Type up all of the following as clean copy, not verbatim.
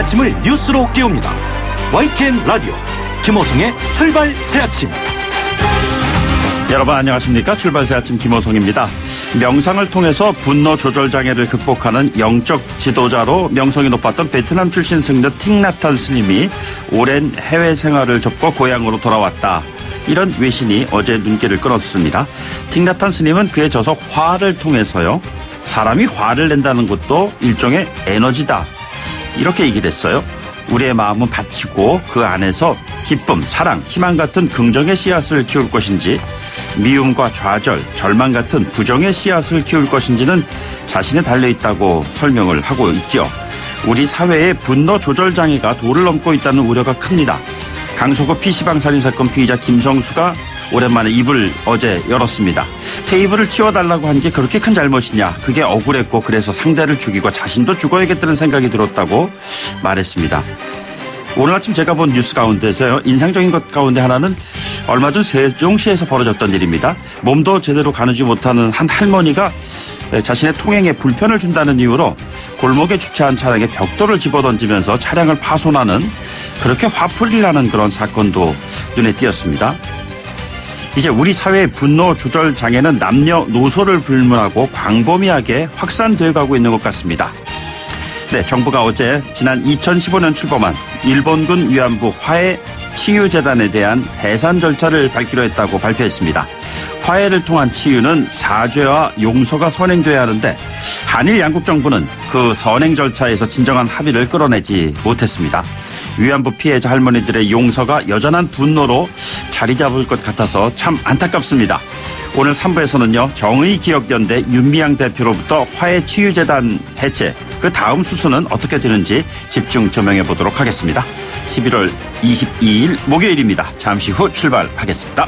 아침을 뉴스로 깨웁니다. YTN 라디오 김호성의 출발 새아침. 여러분 안녕하십니까? 출발 새아침 김호성입니다. 명상을 통해서 분노 조절 장애를 극복하는 영적 지도자로 명성이 높았던 베트남 출신 승려 틱나탄 스님이 오랜 해외 생활을 접고 고향으로 돌아왔다. 이런 외신이 어제 눈길을 끌었습니다. 틱나탄 스님은 그의 저서 화를 통해서요. 사람이 화를 낸다는 것도 일종의 에너지다. 이렇게 얘기를 했어요. 우리의 마음은 밭이고 그 안에서 기쁨, 사랑, 희망 같은 긍정의 씨앗을 키울 것인지 미움과 좌절, 절망 같은 부정의 씨앗을 키울 것인지는 자신에 달려있다고 설명을 하고 있죠. 우리 사회의 분노 조절 장애가 도를 넘고 있다는 우려가 큽니다. 강서구 PC방 살인사건 피의자 김성수가 오랜만에 입을 어제 열었습니다. 테이블을 치워달라고 한 게 그렇게 큰 잘못이냐. 그게 억울했고 그래서 상대를 죽이고 자신도 죽어야겠다는 생각이 들었다고 말했습니다. 오늘 아침 제가 본 뉴스 가운데서요. 인상적인 것 가운데 하나는 얼마 전 세종시에서 벌어졌던 일입니다. 몸도 제대로 가누지 못하는 한 할머니가 자신의 통행에 불편을 준다는 이유로 골목에 주차한 차량에 벽돌을 집어던지면서 차량을 파손하는 그렇게 화풀이를 나는 그런 사건도 눈에 띄었습니다. 이제 우리 사회의 분노 조절 장애는 남녀노소를 불문하고 광범위하게 확산되어 가고 있는 것 같습니다. 네, 정부가 어제 지난 2015년 출범한 일본군 위안부 화해 치유재단에 대한 해산 절차를 밟기로 했다고 발표했습니다. 화해를 통한 치유는 사죄와 용서가 선행돼야 하는데 한일 양국 정부는 그 선행 절차에서 진정한 합의를 끌어내지 못했습니다. 위안부 피해자 할머니들의 용서가 여전한 분노로 자리 잡을 것 같아서 참 안타깝습니다. 오늘 3부에서는요. 정의기억연대 윤미향 대표로부터 화해치유재단 해체, 그 다음 수순은 어떻게 되는지 집중 조명해 보도록 하겠습니다. 11월 22일 목요일입니다. 잠시 후 출발하겠습니다.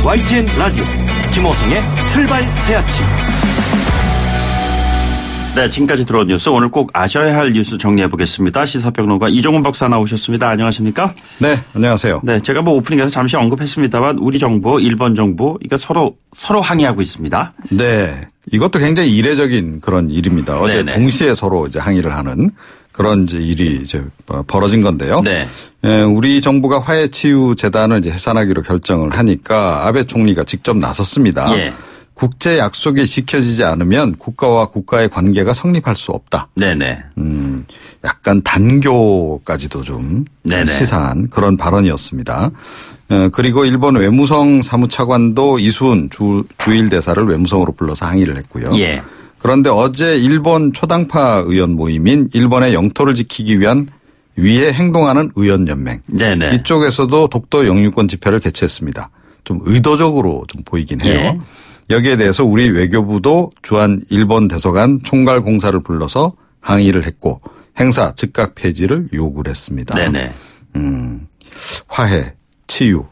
YTN 라디오 김호성의 출발 새아침. 네, 지금까지 들어온 뉴스 오늘 꼭 아셔야 할 뉴스 정리해 보겠습니다. 시사평론가 이종훈 박사 나오셨습니다. 안녕하십니까? 네, 안녕하세요. 네, 제가 오프닝에서 잠시 언급했습니다만 우리 정부, 일본 정부 이거 서로 항의하고 있습니다. 네, 이것도 굉장히 이례적인 그런 일입니다. 어제 네네. 동시에 서로 이제 항의를 하는 그런 이제 일이 이제 벌어진 건데요. 네. 우리 정부가 화해치유재단을 이제 해산하기로 결정을 하니까 아베 총리가 직접 나섰습니다. 예. 국제 약속이 지켜지지 않으면 국가와 국가의 관계가 성립할 수 없다. 네네. 약간 단교까지도 좀 네네. 시사한 그런 발언이었습니다. 그리고 일본 외무성 사무차관도 이수훈 주일 대사를 외무성으로 불러서 항의를 했고요. 예. 그런데 어제 일본 초당파 의원 모임인 일본의 영토를 지키기 위한 위에 행동하는 의원연맹. 네네. 이쪽에서도 독도 영유권 집회를 개최했습니다. 좀 의도적으로 좀 보이긴 해요. 예. 여기에 대해서 우리 외교부도 주한 일본 대사관 총괄 공사를 불러서 항의를 했고 행사 즉각 폐지를 요구를 했습니다. 네네. 화해, 치유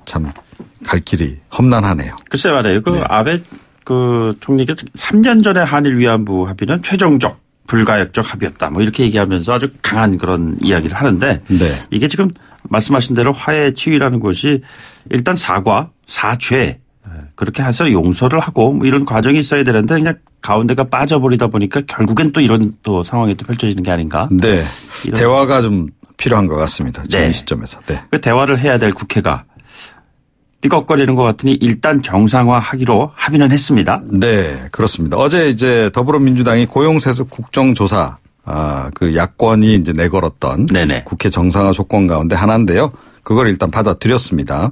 참 갈 길이 험난하네요. 글쎄 말이에요. 그 네. 아베 그 총리가 3년 전에 한일 위안부 합의는 최종적 불가역적 합의였다. 뭐 이렇게 얘기하면서 아주 강한 그런 이야기를 하는데 네. 이게 지금 말씀하신 대로 화해 치유라는 것이 일단 사과, 사죄 그렇게 해서 용서를 하고 뭐 이런 과정이 있어야 되는데 그냥 가운데가 빠져버리다 보니까 결국엔 또 이런 또 상황이 또 펼쳐지는 게 아닌가. 네. 대화가 좀 필요한 것 같습니다. 지금 네. 이 시점에서. 네. 그 대화를 해야 될 국회가 삐걱거리는 것 같으니 일단 정상화하기로 합의는 했습니다. 네, 그렇습니다. 어제 이제 더불어민주당이 고용세습 국정조사 그 야권이 이제 내걸었던 네네. 국회 정상화 조건 가운데 하나인데요. 그걸 일단 받아들였습니다.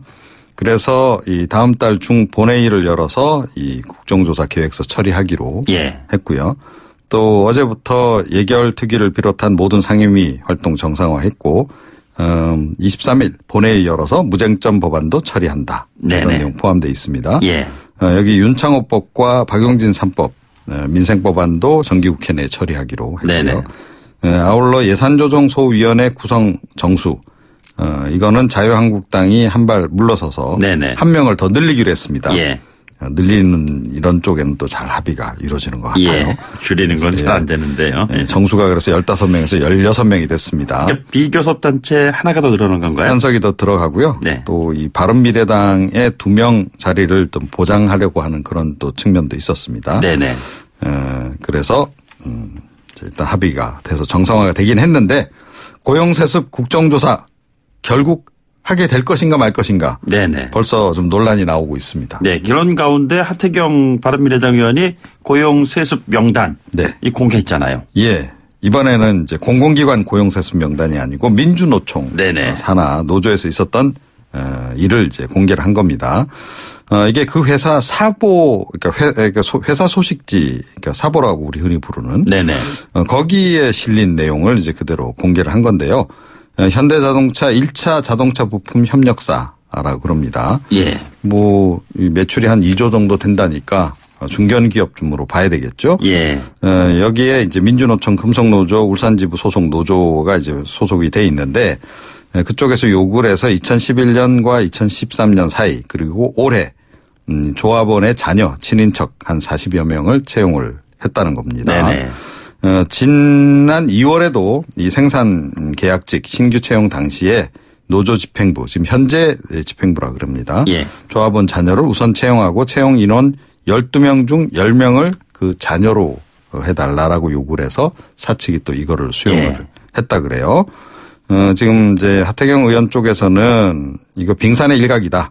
그래서 이 다음 달 중 본회의를 열어서 이 국정조사 계획서 처리하기로 예. 했고요. 또 어제부터 예결특위를 비롯한 모든 상임위 활동 정상화했고 23일 본회의 열어서 무쟁점 법안도 처리한다. 네네. 이런 내용 포함되어 있습니다. 예. 여기 윤창호법과 박용진 3법 민생법안도 정기국회 내에 처리하기로 했고요. 아울러 예산조정소위원회 구성 정수 이거는 자유한국당이 한 발 물러서서 네네. 한 명을 더 늘리기로 했습니다. 예. 늘리는 이런 쪽에는 또 잘 합의가 이루어지는 것 같아요. 예. 줄이는 건 잘 안 되는데요. 예. 정수가 그래서 15명에서 16명이 됐습니다. 그러니까 비교섭단체 하나가 더 늘어난 건가요? 한석이 더 들어가고요. 네. 또 이 바른미래당의 2명 자리를 좀 보장하려고 하는 그런 또 측면도 있었습니다. 네네. 그래서 일단 합의가 돼서 정상화가 되긴 했는데 고용세습 국정조사 결국 하게 될 것인가 말 것인가. 네네. 벌써 좀 논란이 나오고 있습니다. 네. 이런 가운데 하태경 바른미래당 의원이 고용세습 명단 네. 이 공개했잖아요. 예. 이번에는 이제 공공기관 고용세습 명단이 아니고 민주노총 네네. 산하 노조에서 있었던 일을 이제 공개를 한 겁니다. 이게 그 회사 사보, 그러니까 회사 소식지, 그러니까 사보라고 우리 흔히 부르는. 네네. 거기에 실린 내용을 이제 그대로 공개를 한 건데요. 현대자동차 1차 자동차 부품 협력사라고 그럽니다. 예. 뭐 매출이 한 2조 정도 된다니까 중견기업쯤으로 봐야 되겠죠. 예. 여기에 이제 민주노총 금속노조 울산지부 소속 노조가 이제 소속이 돼 있는데 그쪽에서 요구를 해서 2011년과 2013년 사이 그리고 올해 조합원의 자녀 친인척 한 40여 명을 채용을 했다는 겁니다. 네네. 지난 2월에도 이 생산 계약직 신규 채용 당시에 노조 집행부 지금 현재 집행부라 그럽니다. 예. 조합원 자녀를 우선 채용하고 채용 인원 12명 중 10명을 그 자녀로 해달라라고 요구를 해서 사측이 또 이거를 수용을 예. 했다 그래요. 지금 이제 하태경 의원 쪽에서는 이거 빙산의 일각이다.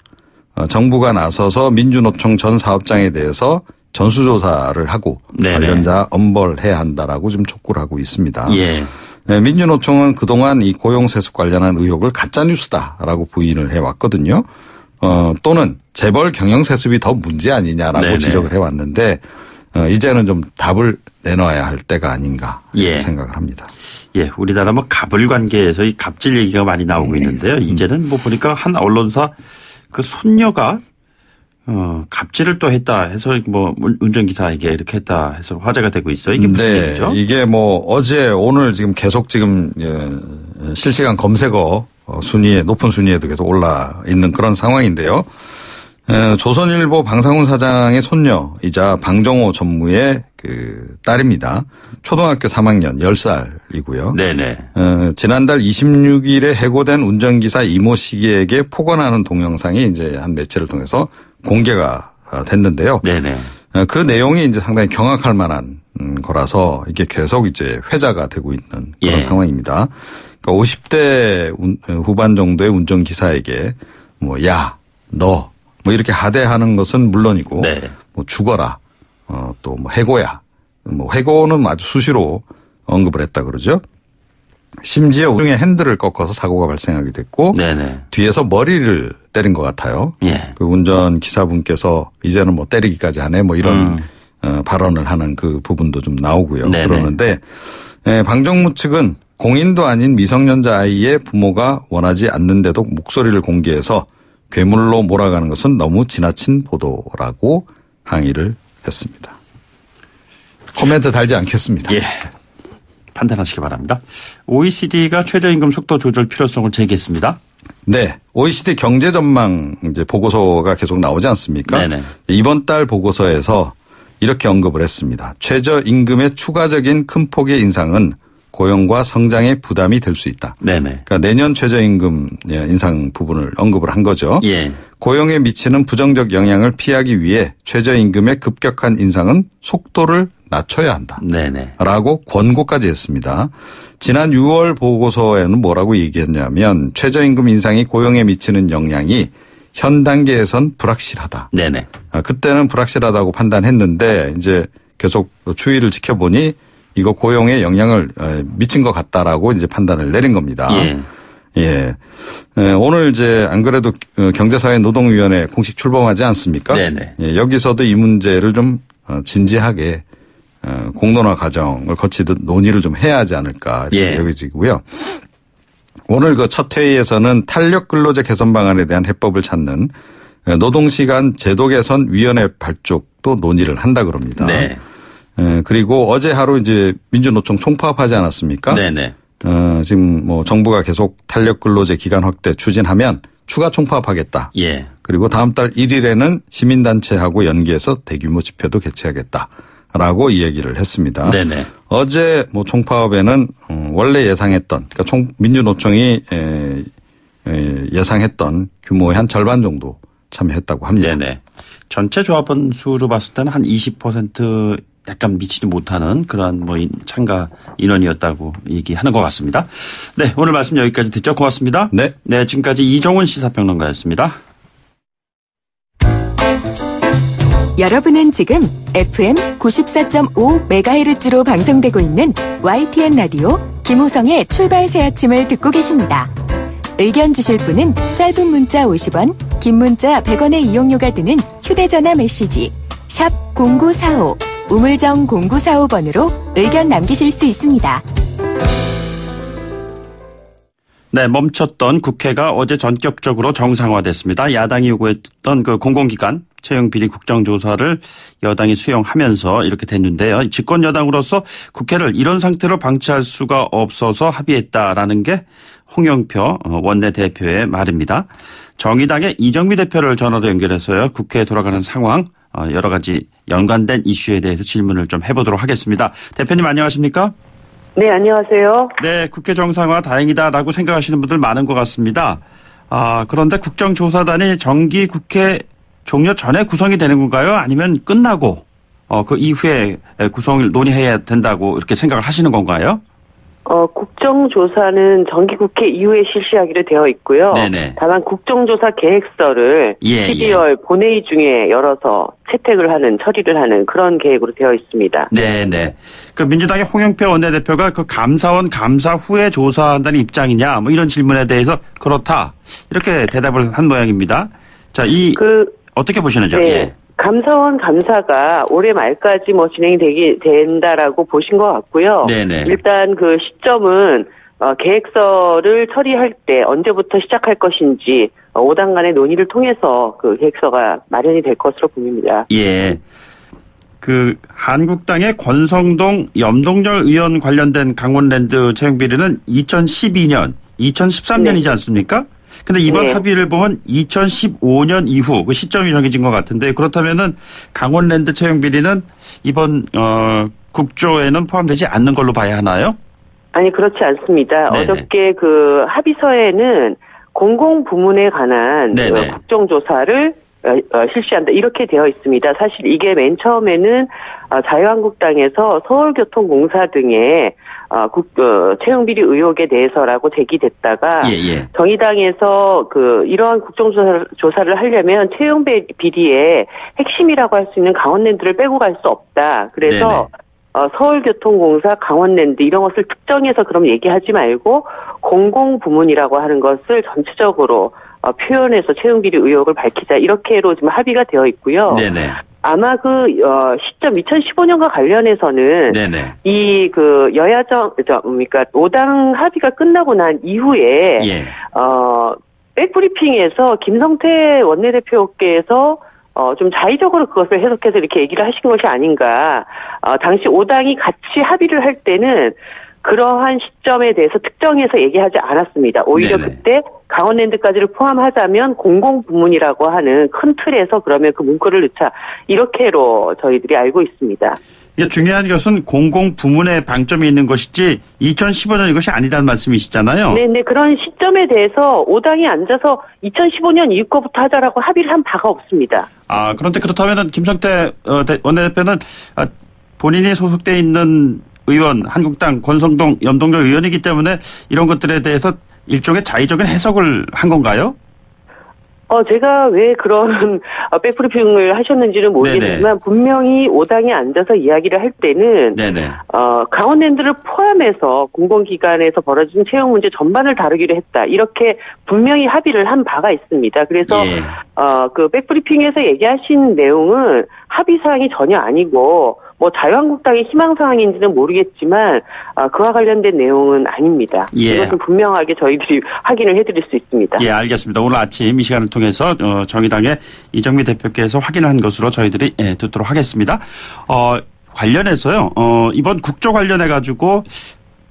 정부가 나서서 민주노총 전 사업장에 대해서 전수조사를 하고 네네. 관련자 엄벌해야 한다라고 좀 촉구를 하고 있습니다. 예. 민주노총은 그동안 이 고용세습 관련한 의혹을 가짜뉴스다라고 부인을 해왔거든요. 또는 재벌 경영세습이 더 문제 아니냐라고 네네. 지적을 해왔는데 이제는 좀 답을 내놔야 할 때가 아닌가 예. 생각을 합니다. 예, 우리나라 뭐 갑을 관계에서 이 갑질 얘기가 많이 나오고 있는데요. 이제는 뭐 보니까 한 언론사 그 손녀가 갑질을 또 했다 해서 뭐 운전기사에게 이렇게 했다 해서 화제가 되고 있어요. 이게 무슨 얘기죠? 이게 뭐 어제 오늘 지금 계속 지금 실시간 검색어 순위에 높은 순위에도 계속 올라 있는 그런 상황인데요. 조선일보 방상훈 사장의 손녀이자 방정호 전무의 그 딸입니다. 초등학교 3학년 10살이고요. 네네. 지난달 26일에 해고된 운전기사 이모 씨에게 폭언하는 동영상이 이제 한 매체를 통해서 공개가 됐는데요. 네네. 그 내용이 이제 상당히 경악할 만한 거라서 이게 계속 이제 회자가 되고 있는 그런 예. 상황입니다. 그러니까 50대 후반 정도의 운전기사에게 뭐 야, 너 뭐 이렇게 하대하는 것은 물론이고 네. 뭐 죽어라. 또 뭐 해고야. 뭐 해고는 아주 수시로 언급을 했다 그러죠. 심지어 우중에 핸들을 꺾어서 사고가 발생하게 됐고 네네. 뒤에서 머리를 때린 것 같아요. 예. 그 운전기사분께서 이제는 뭐 때리기까지 하네 뭐 이런 발언을 하는 그 부분도 좀 나오고요. 네네. 그러는데 방정무 측은 공인도 아닌 미성년자 아이의 부모가 원하지 않는데도 목소리를 공개해서 괴물로 몰아가는 것은 너무 지나친 보도라고 항의를 했습니다. 코멘트 달지 않겠습니다. 예. 판단하시기 바랍니다. OECD가 최저임금 속도 조절 필요성을 제기했습니다. 네. OECD 경제 전망 이제 보고서가 계속 나오지 않습니까? 네네. 이번 달 보고서에서 이렇게 언급을 했습니다. 최저임금의 추가적인 큰 폭의 인상은 고용과 성장에 부담이 될 수 있다. 네네. 그러니까 내년 최저임금 인상 부분을 언급을 한 거죠. 예. 고용에 미치는 부정적 영향을 피하기 위해 최저임금의 급격한 인상은 속도를 낮춰야 한다. 네네. 라고 권고까지 했습니다. 지난 6월 보고서에는 뭐라고 얘기했냐면 최저임금 인상이 고용에 미치는 영향이 현 단계에선 불확실하다. 네네. 그때는 불확실하다고 판단했는데 이제 계속 추이를 지켜보니 이거 고용에 영향을 미친 것 같다라고 이제 판단을 내린 겁니다. 예. 예. 오늘 이제 안 그래도 경제사회노동위원회 공식 출범하지 않습니까? 네네. 예, 여기서도 이 문제를 좀 진지하게 공론화 과정을 거치듯 논의를 좀 해야 하지 않을까 이렇게 예. 여겨지고요. 오늘 그 첫 회의에서는 탄력 근로제 개선 방안에 대한 해법을 찾는 노동시간 제도 개선 위원회 발족도 논의를 한다 그럽니다. 네. 그리고 어제 하루 이제 민주노총 총파업하지 않았습니까? 네네. 지금 뭐 정부가 계속 탄력 근로제 기간 확대 추진하면 추가 총파업하겠다. 예. 그리고 다음 달 1일에는 시민단체하고 연계해서 대규모 집회도 개최하겠다라고 이 얘기를 했습니다. 네네. 어제 뭐 총파업에는 원래 예상했던 그러니까 민주노총이 예상했던 규모의 한 절반 정도 참여했다고 합니다. 네네. 전체 조합원 수로 봤을 때는 한 20% 약간 미치지 못하는 그런 뭐 참가 인원이었다고 얘기하는 것 같습니다. 네, 오늘 말씀 여기까지 듣죠. 고맙습니다. 네. 네, 지금까지 이종훈 시사평론가였습니다. 여러분은 지금 FM 94.5MHz로 방송되고 있는 YTN 라디오 김호성의 출발 새 아침을 듣고 계십니다. 의견 주실 분은 짧은 문자 50원, 긴 문자 100원의 이용료가 드는 휴대전화 메시지 샵 0945 우물정 0945번으로 의견 남기실 수 있습니다. 네, 멈췄던 국회가 어제 전격적으로 정상화됐습니다. 야당이 요구했던 그 공공기관 채용비리 국정조사를 여당이 수용하면서 이렇게 됐는데요. 집권 여당으로서 국회를 이런 상태로 방치할 수가 없어서 합의했다라는 게 홍영표 원내대표의 말입니다. 정의당의 이정미 대표를 전화로 연결해서요. 국회에 돌아가는 상황 여러 가지 연관된 이슈에 대해서 질문을 좀 해보도록 하겠습니다. 대표님 안녕하십니까? 네, 안녕하세요. 네, 국회 정상화 다행이다라고 생각하시는 분들 많은 것 같습니다. 그런데 국정조사단이 정기 국회 종료 전에 구성이 되는 건가요? 아니면 끝나고 그 이후에 구성을 논의해야 된다고 이렇게 생각을 하시는 건가요? 국정조사는 정기국회 이후에 실시하기로 되어 있고요. 네네. 다만 국정조사 계획서를 12월 본회의 중에 열어서 채택을 하는, 처리를 하는 그런 계획으로 되어 있습니다. 네네. 그 민주당의 홍영표 원내대표가 그 감사원 감사 후에 조사한다는 입장이냐, 뭐 이런 질문에 대해서 그렇다 이렇게 대답을 한 모양입니다. 자, 어떻게 보시는지? 네. 예. 감사원 감사가 올해 말까지 뭐 진행되기 된다라고 보신 것 같고요. 네네. 일단 그 시점은 계획서를 처리할 때 언제부터 시작할 것인지 5당 간의 논의를 통해서 그 계획서가 마련이 될 것으로 보입니다. 예. 그 한국당의 권성동 염동열 의원 관련된 강원랜드 채용 비리는 2012년, 2013년이지 않습니까? 근데 이번 네. 합의를 보면 2015년 이후 그 시점이 정해진 것 같은데 그렇다면은 강원랜드 채용 비리는 이번 국조에는 포함되지 않는 걸로 봐야 하나요? 아니 그렇지 않습니다. 네네. 어저께 그 합의서에는 공공부문에 관한 국정조사를 실시한다 이렇게 되어 있습니다. 사실 이게 맨 처음에는 자유한국당에서 서울교통공사 등의 채용비리 의혹에 대해서라고 제기됐다가 정의당에서 이러한 국정조사를 하려면 채용비리의 핵심이라고 할 수 있는 강원랜드를 빼고 갈 수 없다. 그래서 서울교통공사, 강원랜드 이런 것을 특정해서 그럼 얘기하지 말고 공공부문이라고 하는 것을 전체적으로 표현해서 채용비리 의혹을 밝히자 이렇게로 지금 합의가 되어 있고요. 네네. 아마 시점 2015년과 관련해서는 이 그러니까 5당 합의가 끝나고 난 이후에 백브리핑에서 김성태 원내대표께서 좀 자의적으로 그것을 해석해서 이렇게 얘기를 하신 것이 아닌가. 당시 5당이 같이 합의를 할 때는 그러한 시점에 대해서 특정해서 얘기하지 않았습니다. 오히려 그때 강원랜드까지를 포함하자면 공공부문이라고 하는 큰 틀에서 그러면 그 문구를 넣자. 이렇게로 저희들이 알고 있습니다. 이게 중요한 것은 공공부문에 방점이 있는 것이지 2015년 이것이 아니라는 말씀이시잖아요. 네. 그런 시점에 대해서 5당이 앉아서 2015년 이후 거부터 하자라고 합의를 한 바가 없습니다. 그런데 그렇다면 김성태 원내대표는 본인이 소속돼 있는 의원, 한국당 권성동 염동열 의원이기 때문에 이런 것들에 대해서 일종의 자의적인 해석을 한 건가요? 제가 왜 그런 백브리핑을 하셨는지는 모르겠지만 분명히 5당이 앉아서 이야기를 할 때는 강원랜드를 포함해서 공공기관에서 벌어진 채용 문제 전반을 다루기로 했다. 이렇게 분명히 합의를 한 바가 있습니다. 그래서 그 백브리핑에서 얘기하신 내용은 합의사항이 전혀 아니고 뭐 자유한국당의 희망사항인지는 모르겠지만 그와 관련된 내용은 아닙니다. 이것은 분명하게 저희들이 확인을 해드릴 수 있습니다. 예, 알겠습니다. 오늘 아침 이 시간을 통해서 정의당의 이정미 대표께서 확인한 것으로 저희들이 듣도록 하겠습니다. 관련해서요. 이번 국조 관련해 가지고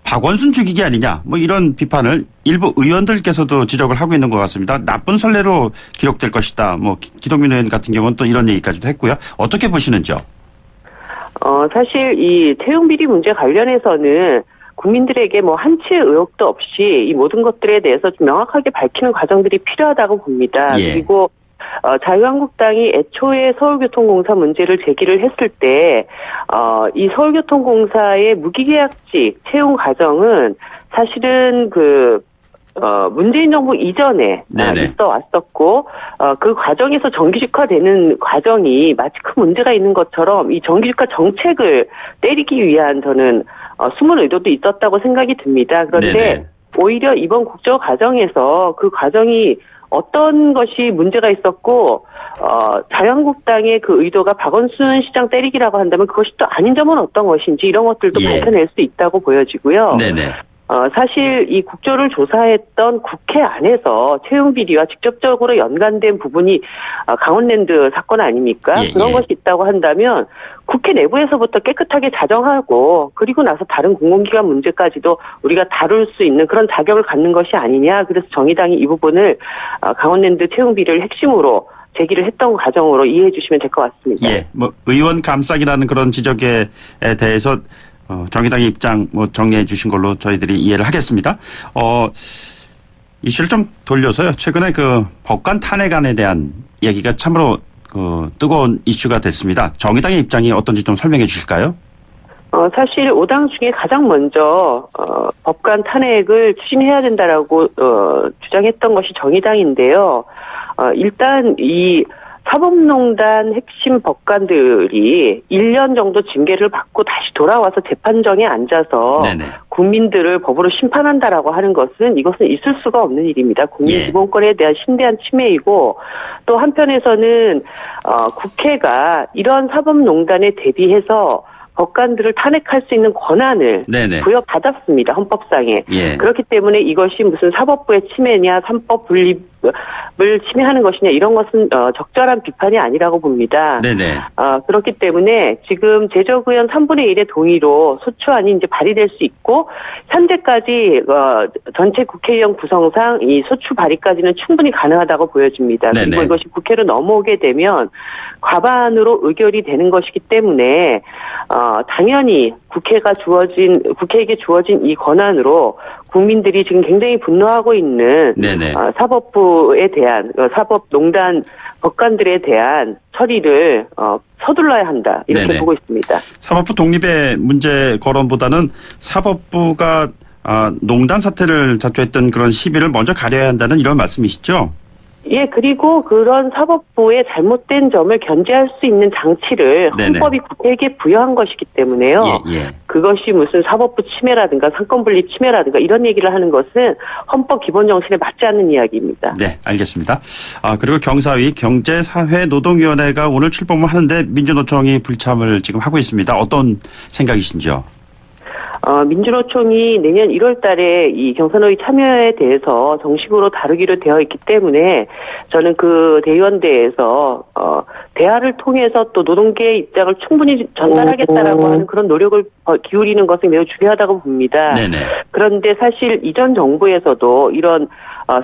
박원순 죽이기 아니냐 뭐 이런 비판을 일부 의원들께서도 지적을 하고 있는 것 같습니다. 나쁜 선례로 기록될 것이다. 뭐 기동민 의원 같은 경우는 또 이런 얘기까지도 했고요. 어떻게 보시는지요? 사실 이 채용 비리 문제 관련해서는 국민들에게 뭐 한치의 의혹도 없이 이 모든 것들에 대해서 좀 명확하게 밝히는 과정들이 필요하다고 봅니다. 예. 그리고 자유한국당이 애초에 서울교통공사 문제를 제기를 했을 때 이 서울교통공사의 무기계약직 채용 과정은 사실은 문재인 정부 이전에 있어 왔었고 그 과정에서 정규직화되는 과정이 마치 큰 문제가 있는 것처럼 이 정규직화 정책을 때리기 위한 저는 숨은 의도도 있었다고 생각이 듭니다. 그런데 네네. 오히려 이번 국조 과정에서 그 과정이 어떤 것이 문제가 있었고 자유한국당의 그 의도가 박원순 시장 때리기라고 한다면 그것이 또 아닌 점은 어떤 것인지 이런 것들도 밝혀낼 수 있다고 보여지고요. 네네. 사실 이 국조를 조사했던 국회 안에서 채용 비리와 직접적으로 연관된 부분이 강원랜드 사건 아닙니까? 그런 것이 있다고 한다면 국회 내부에서부터 깨끗하게 자정하고 그리고 나서 다른 공공기관 문제까지도 우리가 다룰 수 있는 그런 자격을 갖는 것이 아니냐. 그래서 정의당이 이 부분을 강원랜드 채용 비리를 핵심으로 제기를 했던 과정으로 이해해 주시면 될 것 같습니다. 예, 뭐 의원 감싸기라는 그런 지적에 대해서 정의당의 입장 정리해 주신 걸로 저희들이 이해를 하겠습니다. 이슈를 좀 돌려서요. 최근에 그 법관 탄핵안에 대한 얘기가 참으로 뜨거운 이슈가 됐습니다. 정의당의 입장이 어떤지 좀 설명해 주실까요? 사실 5당 중에 가장 먼저 법관 탄핵을 추진해야 된다라고 주장했던 것이 정의당인데요. 일단 이 사법농단 핵심 법관들이 1년 정도 징계를 받고 다시 돌아와서 재판정에 앉아서 네네. 국민들을 법으로 심판한다라고 하는 것은 이것은 있을 수가 없는 일입니다. 국민 기본권에 대한 심대한 침해이고 또 한편에서는 국회가 이런 사법농단에 대비해서 법관들을 탄핵할 수 있는 권한을 부여받았습니다. 헌법상에. 그렇기 때문에 이것이 무슨 사법부의 침해냐 삼법 분립을 침해하는 것이냐 이런 것은 적절한 비판이 아니라고 봅니다. 그렇기 때문에 지금 제적의원 3분의 1의 동의로 소추안이 이제 발의될 수 있고 현재까지 전체 국회의원 구성상 이 소추 발의까지는 충분히 가능하다고 보여집니다. 그리고 이것이 국회로 넘어오게 되면 과반으로 의결이 되는 것이기 때문에 당연히 국회에게 주어진 이 권한으로 국민들이 지금 굉장히 분노하고 있는 사법부에 대한 사법농단 법관들에 대한 처리를 서둘러야 한다 이렇게 보고 있습니다. 사법부 독립의 문제 거론보다는 사법부가 농단 사태를 자초했던 그런 시비를 먼저 가려야 한다는 이런 말씀이시죠? 예, 그리고 그런 사법부의 잘못된 점을 견제할 수 있는 장치를 헌법이 국회에게 부여한 것이기 때문에요. 그것이 무슨 사법부 침해라든가 상권분리 침해라든가 이런 얘기를 하는 것은 헌법 기본 정신에 맞지 않는 이야기입니다. 네, 알겠습니다. 그리고 경사위 경제사회노동위원회가 오늘 출범을 하는데 민주노총이 불참을 지금 하고 있습니다. 어떤 생각이신지요? 민주노총이 내년 1월 달에 이 경선의 참여에 대해서 정식으로 다루기로 되어 있기 때문에 저는 그 대의원대에서 대화를 통해서 또 노동계의 입장을 충분히 전달하겠다라고 하는 그런 노력을 기울이는 것이 매우 중요하다고 봅니다. 그런데 사실 이전 정부에서도 이런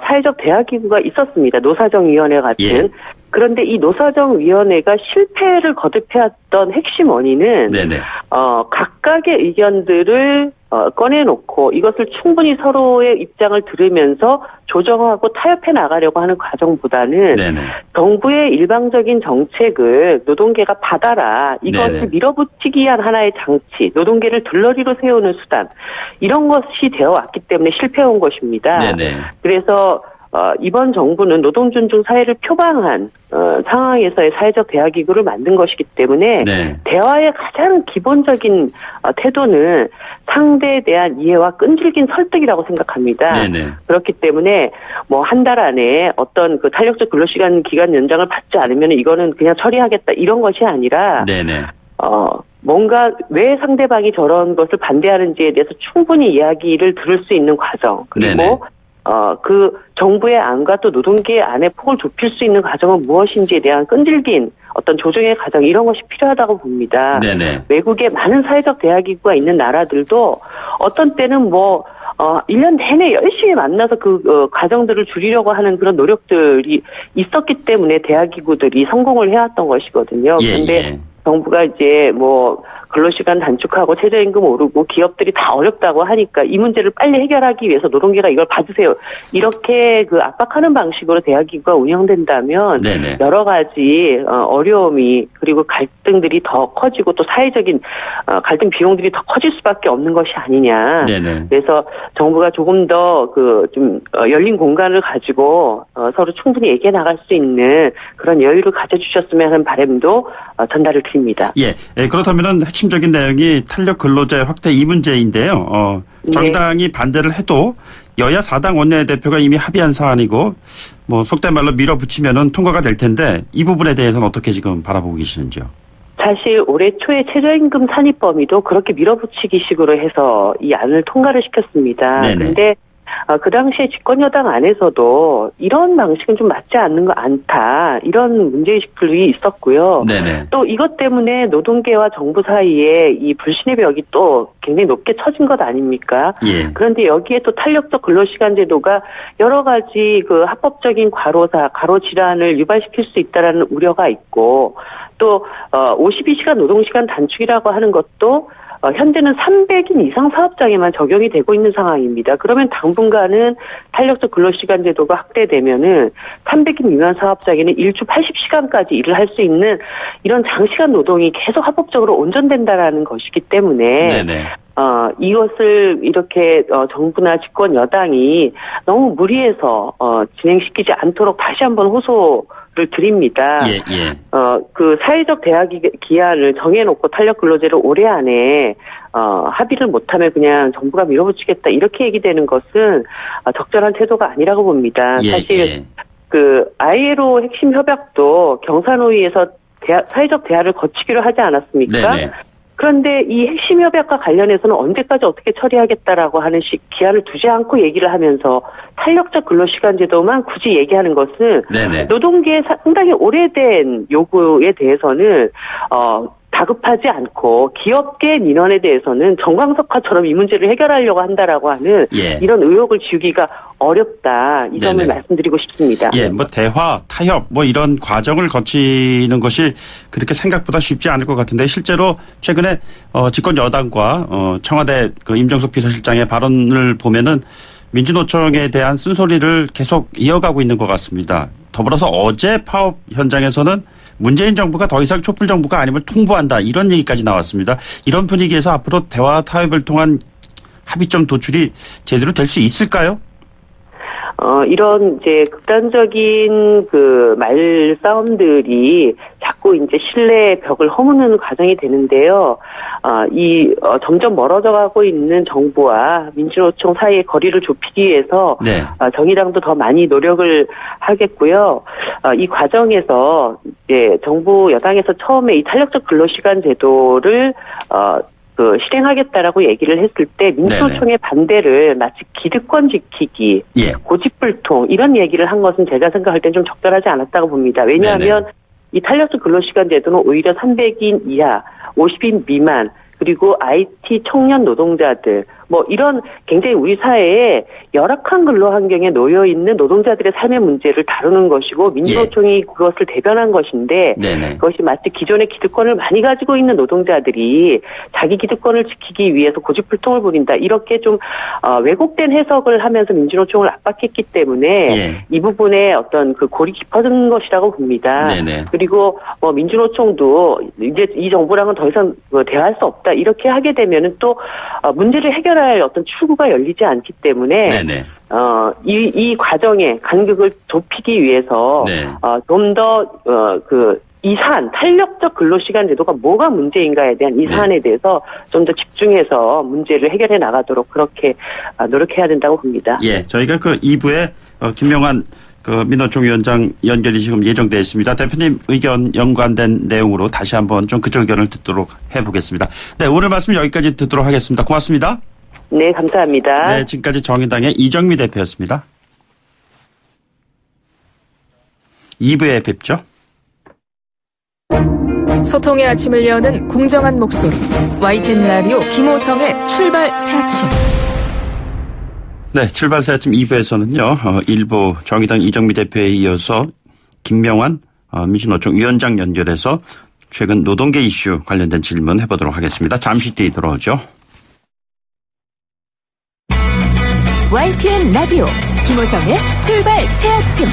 사회적 대화기구가 있었습니다. 노사정위원회 같은. 그런데 이 노사정위원회가 실패를 거듭해왔던 핵심 원인은 각각의 의견들을 꺼내놓고 이것을 충분히 서로의 입장을 들으면서 조정하고 타협해 나가려고 하는 과정보다는 정부의 일방적인 정책을 노동계가 받아라. 이것을 밀어붙이기 위한 하나의 장치, 노동계를 들러리로 세우는 수단 이런 것이 되어왔기 때문에 실패해온 것입니다. 그래서 이번 정부는 노동 존중 사회를 표방한 상황에서의 사회적 대화기구를 만든 것이기 때문에 대화의 가장 기본적인 태도는 상대에 대한 이해와 끈질긴 설득이라고 생각합니다. 그렇기 때문에 뭐 한 달 안에 어떤 그 탄력적 근로시간 기간 연장을 받지 않으면 이거는 그냥 처리하겠다 이런 것이 아니라 뭔가 왜 상대방이 저런 것을 반대하는지에 대해서 충분히 이야기를 들을 수 있는 과정 그리고 그 정부의 안과 또 노동계의 안의 폭을 좁힐 수 있는 과정은 무엇인지에 대한 끈질긴 어떤 조정의 과정 이런 것이 필요하다고 봅니다. 외국에 많은 사회적 대화기구가 있는 나라들도 어떤 때는 1년 내내 열심히 만나서 그 과정들을 줄이려고 하는 그런 노력들이 있었기 때문에 대학기구들이 성공을 해왔던 것이거든요. 그런데 정부가 이제 근로시간 단축하고 최저임금 오르고 기업들이 다 어렵다고 하니까 이 문제를 빨리 해결하기 위해서 노동계가 이걸 봐주세요. 이렇게 압박하는 방식으로 대학기구가 운영된다면 네네. 여러 가지 어려움이 그리고 갈등들이 더 커지고 또 사회적인 갈등 비용들이 더 커질 수밖에 없는 것이 아니냐. 네네. 그래서 정부가 조금 더 좀 열린 공간을 가지고 서로 충분히 얘기해 나갈 수 있는 그런 여유를 가져주셨으면 하는 바람도 전달을 드립니다. 예, 그렇다면은 핵심적인 내용이 탄력 근로제 확대 이 문제인데요. 정당이 반대를 해도 여야 4당 원내대표가 이미 합의한 사안이고 속된 말로 밀어붙이면은 통과가 될 텐데 이 부분에 대해서는 어떻게 지금 바라보고 계시는지요? 사실 올해 초에 최저임금 산입 범위도 그렇게 밀어붙이기식으로 해서 이 안을 통과를 시켰습니다. 그런데 그 당시에 집권여당 안에서도 이런 방식은 좀 맞지 않다. 이런 문제의식들이 있었고요. 네네. 또 이것 때문에 노동계와 정부 사이에 이 불신의 벽이 또 굉장히 높게 처진 것 아닙니까? 예. 그런데 여기에 또 탄력적 근로시간 제도가 여러 가지 합법적인 과로 질환을 유발시킬 수 있다라는 우려가 있고 또 52시간 노동시간 단축이라고 하는 것도 현재는 300인 이상 사업장에만 적용이 되고 있는 상황입니다. 그러면 당분간은 탄력적 근로시간 제도가 확대되면은 300인 미만 사업장에는 일주 80시간까지 일을 할 수 있는 이런 장시간 노동이 계속 합법적으로 온전된다라는 것이기 때문에 네네. 이것을 이렇게 정부나 집권 여당이 너무 무리해서 진행시키지 않도록 다시 한번 호소를 드립니다. 예. 사회적 대화 기한을 정해놓고 탄력 근로제를 올해 안에 합의를 못하면 그냥 정부가 밀어붙이겠다 이렇게 얘기되는 것은 적절한 태도가 아니라고 봅니다. 사실 ILO 핵심 협약도 경사노위에서 사회적 대화를 거치기로 하지 않았습니까? 네네. 그런데 이 핵심 협약과 관련해서는 언제까지 어떻게 처리하겠다라고 하는 기한을 두지 않고 얘기를 하면서 탄력적 근로시간 제도만 굳이 얘기하는 것은 네네. 노동계의 상당히 오래된 요구에 대해서는 다급하지 않고 기업계 민원에 대해서는 정광석화처럼 이 문제를 해결하려고 한다라고 하는 이런 의혹을 지우기가 어렵다. 이 점을 말씀드리고 싶습니다. 예, 대화, 타협, 이런 과정을 거치는 것이 그렇게 생각보다 쉽지 않을 것 같은데 실제로 최근에 집권 여당과 청와대 임정숙 비서실장의 발언을 보면은 민주노총에 대한 쓴소리를 계속 이어가고 있는 것 같습니다. 더불어서 어제 파업 현장에서는 문재인 정부가 더 이상 촛불 정부가 아님을 통보한다 이런 얘기까지 나왔습니다. 이런 분위기에서 앞으로 대화 타협을 통한 합의점 도출이 제대로 될 수 있을까요? 이런 극단적인 말싸움들이 자꾸 신뢰의 벽을 허무는 과정이 되는데요. 점점 멀어져 가고 있는 정부와 민주노총 사이의 거리를 좁히기 위해서 정의당도 더 많이 노력을 하겠고요. 이 과정에서 정부 여당에서 처음에 이 탄력적 근로시간 제도를 실행하겠다라고 얘기를 했을 때 민주노총의 반대를 마치 기득권 지키기, 고집불통 이런 얘기를 한 것은 제가 생각할 땐 좀 적절하지 않았다고 봅니다. 왜냐하면 이 탄력적 근로시간 제도는 오히려 300인 이하, 50인 미만 그리고 IT 청년 노동자들 이런 굉장히 우리 사회에 열악한 근로 환경에 놓여 있는 노동자들의 삶의 문제를 다루는 것이고 민주노총이 그것을 대변한 것인데 그것이 마치 기존의 기득권을 많이 가지고 있는 노동자들이 자기 기득권을 지키기 위해서 고집불통을 부린다 이렇게 좀 왜곡된 해석을 하면서 민주노총을 압박했기 때문에 이 부분에 어떤 골이 깊어진 것이라고 봅니다. 그리고 민주노총도 이제 이 정부랑은 더 이상 대화할 수 없다 이렇게 하게 되면은 또 문제를 해결할 어떤 출구가 열리지 않기 때문에 이 과정의 간격을 좁히기 위해서 좀 더 이 사안, 탄력적 근로시간 제도가 뭐가 문제인가에 대한 이 사안에 대해서 좀 더 집중해서 문제를 해결해 나가도록 그렇게 노력해야 된다고 봅니다. 예, 저희가 2부에 김명환 민노총 위원장 연결이 지금 예정되어 있습니다. 대표님 의견 연관된 내용으로 다시 한번 좀 그쪽 의견을 듣도록 해보겠습니다. 네, 오늘 말씀 여기까지 듣도록 하겠습니다. 고맙습니다. 네, 감사합니다. 네, 지금까지 정의당의 이정미 대표였습니다. 2부에 뵙죠. 소통의 아침을 여는 공정한 목소리 YTN 라디오 김호성의 출발 새 아침. 네, 출발 새 아침 2부에서는요. 일부 정의당 이정미 대표에 이어서 김명환 민주노총 위원장 연결해서 최근 노동계 이슈 관련된 질문 해보도록 하겠습니다. 잠시 뒤에 들어오죠. YTN 라디오 김호성의 출발 새 아침.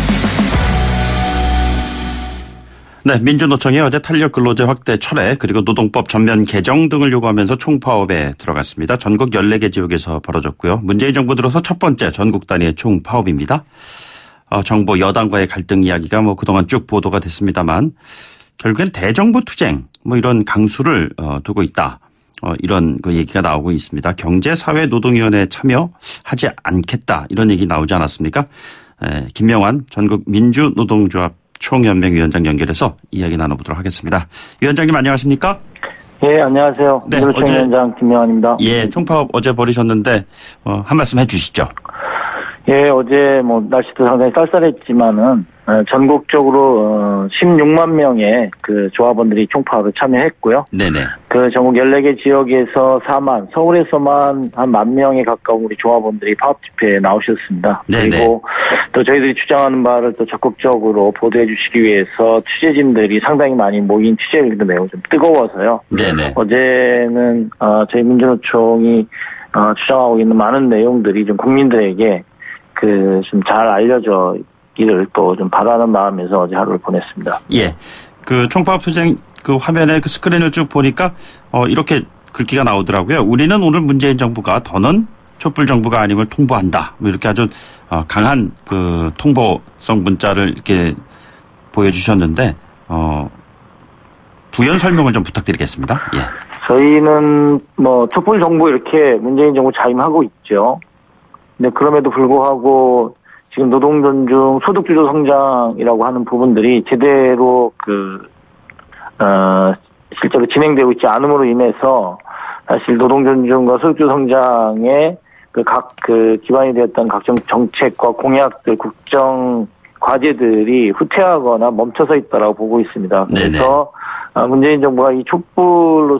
네, 민주노총이 어제 탄력 근로제 확대 철회 그리고 노동법 전면 개정 등을 요구하면서 총파업에 들어갔습니다. 전국 14개 지역에서 벌어졌고요. 문재인 정부 들어서 첫 번째 전국 단위의 총파업입니다. 정부 여당과의 갈등 이야기가 그동안 쭉 보도가 됐습니다만 결국엔 대정부 투쟁 이런 강수를 두고 있다. 이런 그 얘기가 나오고 있습니다. 경제사회노동위원회에 참여하지 않겠다. 이런 얘기 나오지 않았습니까? 김명환 전국 민주노동조합 총연맹위원장 연결해서 이야기 나눠보도록 하겠습니다. 위원장님 안녕하십니까? 예, 안녕하세요. 네, 민주노총위원장 김명환입니다. 예, 총파업 어제 벌이셨는데 한 말씀 해주시죠. 예, 어제 날씨도 상당히 쌀쌀했지만은 전국적으로 16만 명의 그 조합원들이 총파업에 참여했고요. 네네. 그 전국 14개 지역에서 4만, 서울에서만 한 10,000명에 가까운 우리 조합원들이 파업 집회에 나오셨습니다. 네네. 그리고 또 저희들이 주장하는 바를 또 적극적으로 보도해 주시기 위해서 취재진들이 상당히 많이 모인 취재일도 매우 좀 뜨거워서요. 네네. 어제는 저희 민주노총이 주장하고 있는 많은 내용들이 좀 국민들에게 좀 잘 알려져기를 또 좀 바라는 마음에서 어제 하루를 보냈습니다. 예. 그 총파업 투쟁 그 화면에 그 스크린을 쭉 보니까 이렇게 글귀가 나오더라고요. 우리는 오늘 문재인 정부가 더는 촛불 정부가 아님을 통보한다. 이렇게 아주 강한 그 통보성 문자를 이렇게 보여주셨는데 부연 설명을 좀 부탁드리겠습니다. 예. 저희는 촛불 정부 이렇게 문재인 정부 자임하고 있죠. 근데 그럼에도 불구하고 지금 노동 존중, 소득 주도 성장이라고 하는 부분들이 제대로 실제로 진행되고 있지 않음으로 인해서 사실 노동 존중과 소득 주도 성장의 기반이 되었던 각종 정책과 공약들, 국정 과제들이 후퇴하거나 멈춰서 있다라고 보고 있습니다. 그래서 문재인 정부가 이 촛불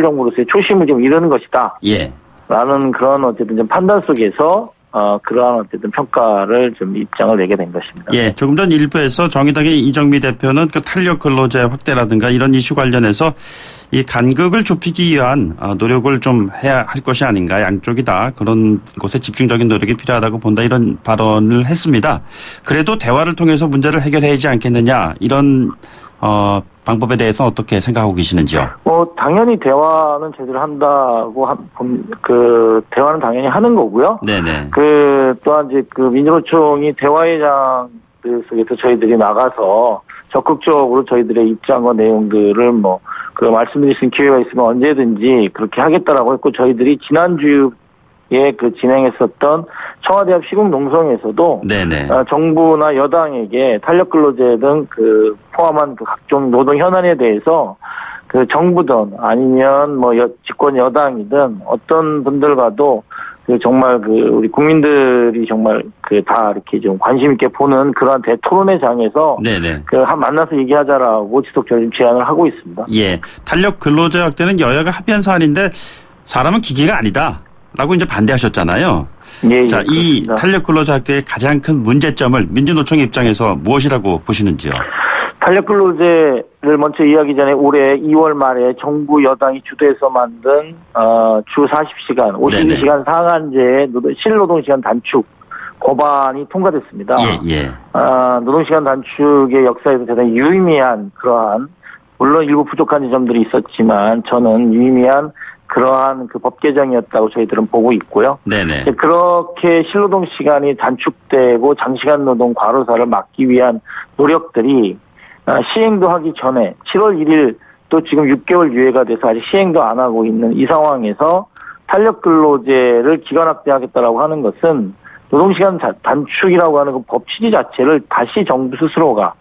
정부로서의 초심을 좀 잃은 것이다. 예. 라는 그런 어쨌든 좀 판단 속에서 그러한 어쨌든 평가를 좀 입장을 내게 된 것입니다. 예, 조금 전 일부에서 정의당의 이정미 대표는 그 탄력 근로제 확대라든가 이런 이슈 관련해서 이 간극을 좁히기 위한 노력을 좀 해야 할 것이 아닌가, 양쪽이 다 그런 곳에 집중적인 노력이 필요하다고 본다, 이런 발언을 했습니다. 그래도 대화를 통해서 문제를 해결해야 하지 않겠느냐, 이런 방법에 대해서 어떻게 생각하고 계시는지요? 당연히 대화는 제대로 한다고 대화는 당연히 하는 거고요. 네네. 또한 이제 민주노총이 대화회장들 속에서 저희들이 나가서 적극적으로 저희들의 입장과 내용들을 말씀드릴 수 있는 기회가 있으면 언제든지 그렇게 하겠다라고 했고, 저희들이 지난주에 진행했었던 청와대 앞 시국농성에서도 정부나 여당에게 탄력근로제 등 포함한 각종 노동 현안에 대해서 정부든 아니면 집권 여당이든 어떤 분들과도 정말 우리 국민들이 정말 다 이렇게 좀 관심 있게 보는 그러한 대토론회 장에서 만나서 얘기하자라고 지속적인 제안을 하고 있습니다. 예, 탄력 근로제 확대는 여야가 합의한 사안인데 사람은 기계가 아니다. 라고 이제 반대하셨잖아요. 예, 자, 이 탄력 근로제 확대의 가장 큰 문제점을 민주노총 입장에서 무엇이라고 보시는지요? 탄력 근로제를 먼저 이야기 전에 올해 2월 말에 정부 여당이 주도해서 만든 주 40시간, 52시간 상한제의 실노동시간 단축 법안이 통과됐습니다. 예. 노동시간 단축의 역사에서 대단히 유의미한 그러한, 물론 일부 부족한 지점들이 있었지만 저는 유의미한 그러한 법 개정이었다고 저희들은 보고 있고요. 네네. 그렇게 실노동 시간이 단축되고 장시간 노동 과로사를 막기 위한 노력들이 시행도 하기 전에 7월 1일 또 지금 6개월 유예가 돼서 아직 시행도 안 하고 있는 이 상황에서 탄력 근로제를 기간 확대하겠다라고 하는 것은 노동시간 단축이라고 하는 법 취지 자체를 다시 정부 스스로가,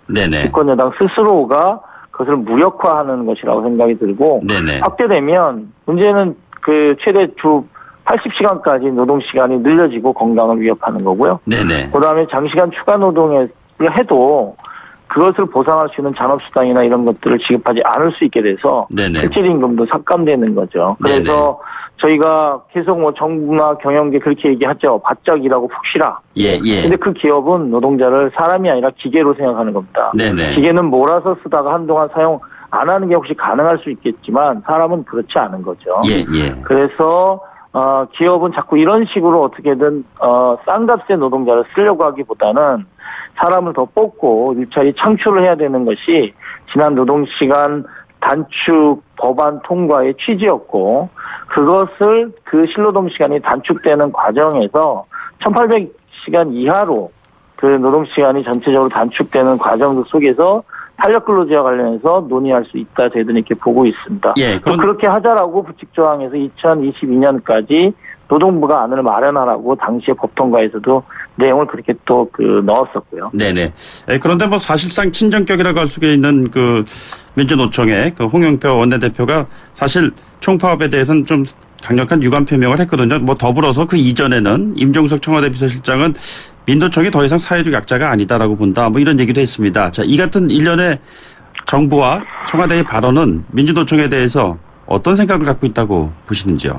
집권 여당 스스로가 그것을 무력화하는 것이라고 생각이 들고, 확대되면 문제는 최대 주 80시간까지 노동시간이 늘려지고 건강을 위협하는 거고요. 그다음에 장시간 추가 노동을 해도 그것을 보상할 수 있는 잔업수당이나 이런 것들을 지급하지 않을 수 있게 돼서 네네. 실질임금도 삭감되는 거죠. 그래서 네네. 저희가 계속 뭐 정부나 경영계 그렇게 얘기하죠. 바짝 일하고 푹 쉬라. 예. 근데 그 기업은 노동자를 사람이 아니라 기계로 생각하는 겁니다. 네네. 기계는 몰아서 쓰다가 한동안 사용 안 하는 게 혹시 가능할 수 있겠지만 사람은 그렇지 않은 거죠. 예. 그래서 기업은 자꾸 이런 식으로 어떻게든 싼 값의 노동자를 쓰려고 하기보다는 사람을 더 뽑고 일자리 창출을 해야 되는 것이 지난 노동시간 단축 법안 통과의 취지였고 그것을 그 실노동시간이 단축되는 과정에서 1800시간 이하로 그 노동시간이 전체적으로 단축되는 과정 속에서 탄력근로제와 관련해서 논의할 수 있다 저희들은 이렇게 보고 있습니다. 예, 그렇게 하자라고 부칙조항에서 2022년까지 노동부가 안을 마련하라고 당시에 법 통과에서도 내용을 그렇게 또 넣었었고요. 네네. 그런데 뭐 사실상 친정격이라고 할 수 있는 그 민주노총의 그 홍영표 원내대표가 사실 총파업에 대해서는 좀 강력한 유감 표명을 했거든요. 뭐 더불어서 그 이전에는 임종석 청와대 비서실장은 민노총이 더 이상 사회적 약자가 아니다라고 본다. 뭐 이런 얘기도 했습니다. 자, 이 같은 일련의 정부와 청와대의 발언은 민주노총에 대해서 어떤 생각을 갖고 있다고 보시는지요?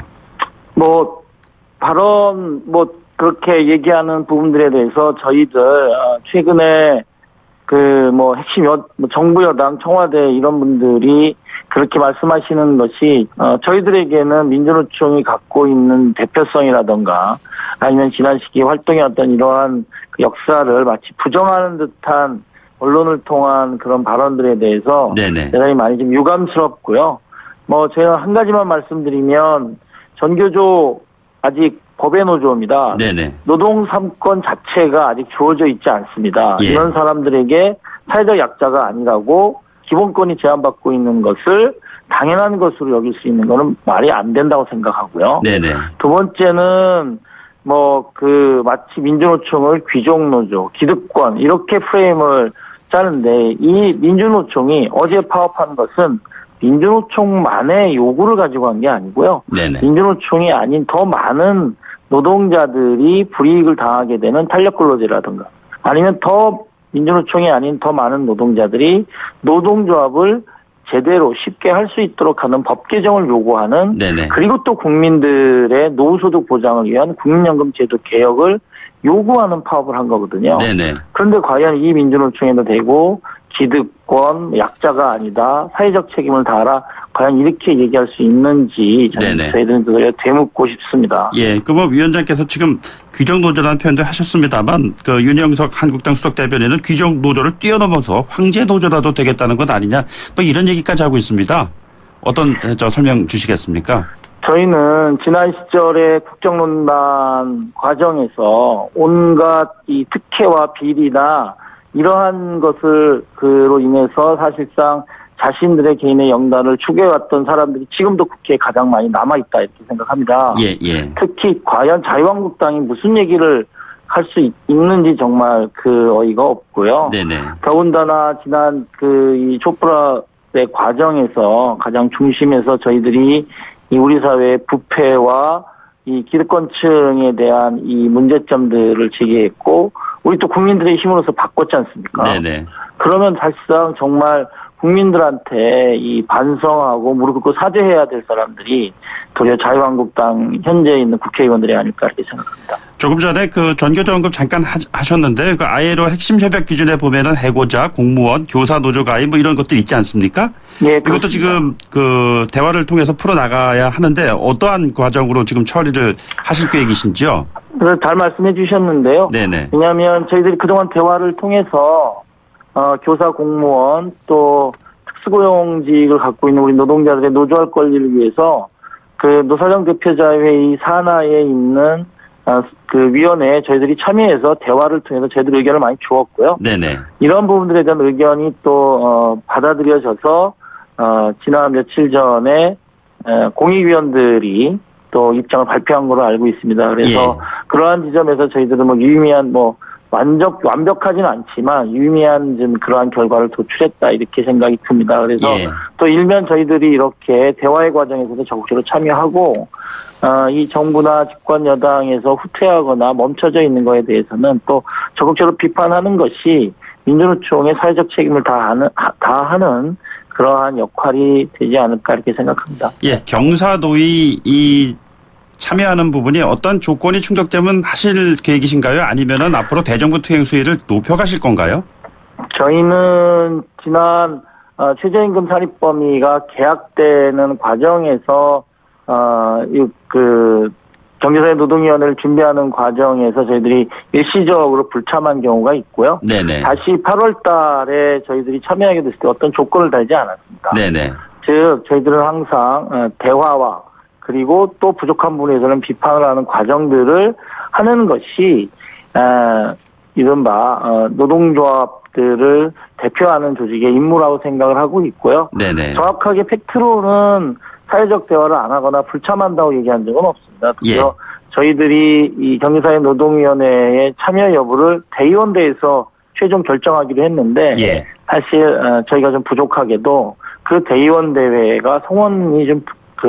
발언 그렇게 얘기하는 부분들에 대해서 저희들 최근에 핵심 정부 여당 청와대 이런 분들이 그렇게 말씀하시는 것이 저희들에게는 민주노총이 갖고 있는 대표성이라던가 아니면 지난 시기 활동해왔던 이러한 그 역사를 마치 부정하는 듯한 언론을 통한 그런 발언들에 대해서 네네. 대단히 많이 좀 유감스럽고요. 제가 한 가지만 말씀드리면 전교조 아직 법의 노조입니다. 네네. 노동 3권 자체가 아직 주어져 있지 않습니다. 예. 이런 사람들에게 사회적 약자가 아니라고 기본권이 제한받고 있는 것을 당연한 것으로 여길 수 있는 것은 말이 안 된다고 생각하고요. 네네. 두 번째는 마치 민주노총을 귀족노조, 기득권 이렇게 프레임을 짜는데 이 민주노총이 어제 파업한 것은 민주노총만의 요구를 가지고 한 게 아니고요. 네네. 민주노총이 아닌 더 많은 노동자들이 불이익을 당하게 되는 탄력근로제라든가 아니면 민주노총이 아닌 더 많은 노동자들이 노동조합을 제대로 쉽게 할 수 있도록 하는 법 개정을 요구하는 네네. 그리고 또 국민들의 노후소득 보장을 위한 국민연금 제도 개혁을 요구하는 파업을 한 거거든요. 네네. 그런데 과연 이 민주노총에도 되고 기득권, 약자가 아니다, 사회적 책임을 다하라, 과연 이렇게 얘기할 수 있는지 저희들은 되묻고 싶습니다. 예, 위원장께서 지금 귀족노조라는 표현도 하셨습니다만 윤영석 한국당 수석 대변인은 귀족노조를 뛰어넘어서 황제노조라도 되겠다는 것 아니냐, 이런 얘기까지 하고 있습니다. 어떤 설명 주시겠습니까? 저희는 지난 시절의 국정논란 과정에서 온갖 이 특혜와 비리나 이러한 것으로 인해서 사실상 자신들의 개인의 영달을 추구해왔던 사람들이 지금도 국회에 가장 많이 남아있다 이렇게 생각합니다. 예. 특히 과연 자유한국당이 무슨 얘기를 할 수 있는지 정말 어이가 없고요. 네네. 더군다나 지난 이 촛불의 과정에서 가장 중심에서 저희들이 이 우리 사회의 부패와 이 기득권층에 대한 이 문제점들을 제기했고 우리 또 국민들의 힘으로서 바꿨지 않습니까? 네네. 그러면 사실상 정말 국민들한테 이 반성하고 무릎 꿇고 사죄해야 될 사람들이 도리어 자유한국당 현재 있는 국회의원들이 아닐까 이렇게 생각합니다. 조금 전에 전교조 언급 잠깐 하셨는데 아이로 핵심 협약 기준에 보면은 해고자, 공무원, 교사 노조 가입 이런 것들 있지 않습니까? 네. 이것도 지금 대화를 통해서 풀어 나가야 하는데 어떠한 과정으로 지금 처리를 하실 계획이신지요? 잘 말씀해 주셨는데요. 네네. 왜냐하면 저희들이 그동안 대화를 통해서 교사, 공무원 또 특수고용직을 갖고 있는 우리 노동자들의 노조할 권리를 위해서 노사정 대표자회의 산하에 있는 위원회에 저희들이 참여해서 대화를 통해서 저희들 의견을 많이 주었고요. 네네. 이런 부분들에 대한 의견이 또 받아들여져서 지난 며칠 전에 공익위원들이 또 입장을 발표한 걸로 알고 있습니다. 그래서 그러한 지점에서 저희들은 유의미한 완벽하지는 않지만 유의미한 좀 그러한 결과를 도출했다 이렇게 생각이 듭니다. 그래서 또 일면 저희들이 이렇게 대화의 과정에서도 적극적으로 참여하고 이 정부나 집권 여당에서 후퇴하거나 멈춰져 있는 거에 대해서는 또 적극적으로 비판하는 것이 민주노총의 사회적 책임을 다하는 그러한 역할이 되지 않을까 이렇게 생각합니다. 예, 경사도의 이 참여하는 부분이 어떤 조건이 충족되면 하실 계획이신가요? 아니면은 앞으로 대정부 투쟁 수위를 높여가실 건가요? 저희는 지난 최저임금 산입범위가 계약되는 과정에서 경제사회 노동위원회를 준비하는 과정에서 저희들이 일시적으로 불참한 경우가 있고요. 네네. 다시 8월 달에 저희들이 참여하게 됐을 때 어떤 조건을 달지 않았습니다. 네네. 즉, 저희들은 항상 대화와 그리고 또 부족한 부분에서는 비판을 하는 과정들을 하는 것이, 이른바, 노동조합들을 대표하는 조직의 임무라고 생각을 하고 있고요. 네네. 정확하게 팩트로는 사회적 대화를 안 하거나 불참한다고 얘기한 적은 없습니다. 그래서 저희들이 이 경제사회 노동위원회의 참여 여부를 대의원대에서 최종 결정하기로 했는데 사실 저희가 좀 부족하게도 그 대의원 대회가 송원이 좀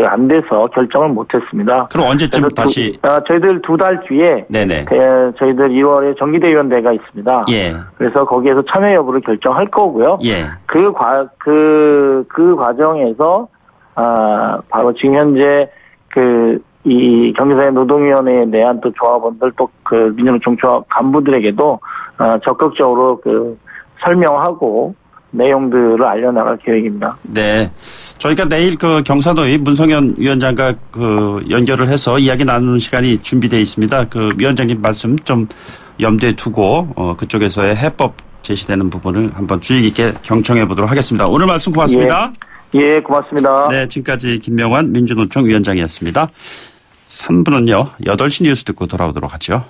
안 돼서 결정을 못했습니다. 그럼 언제쯤 다시? 저희들 2달 뒤에 저희들 2월에 정기대의원대가 있습니다. 그래서 거기에서 참여 여부를 결정할 거고요. 그 과정에서 바로 지금 현재 이 경제사회 노동위원회에 대한 또 조합원들 또 민주노총 조합 간부들에게도 적극적으로 설명하고 내용들을 알려나갈 계획입니다. 네. 저희가 내일 경사도의 문성현 위원장과 연결을 해서 이야기 나누는 시간이 준비되어 있습니다. 위원장님 말씀 좀 염두에 두고 그쪽에서의 해법 제시되는 부분을 한번 주의 깊게 경청해 보도록 하겠습니다. 오늘 말씀 고맙습니다. 예, 고맙습니다. 네, 지금까지 김명환 민주노총 위원장이었습니다. 3부는요, 8시 뉴스 듣고 돌아오도록 하죠.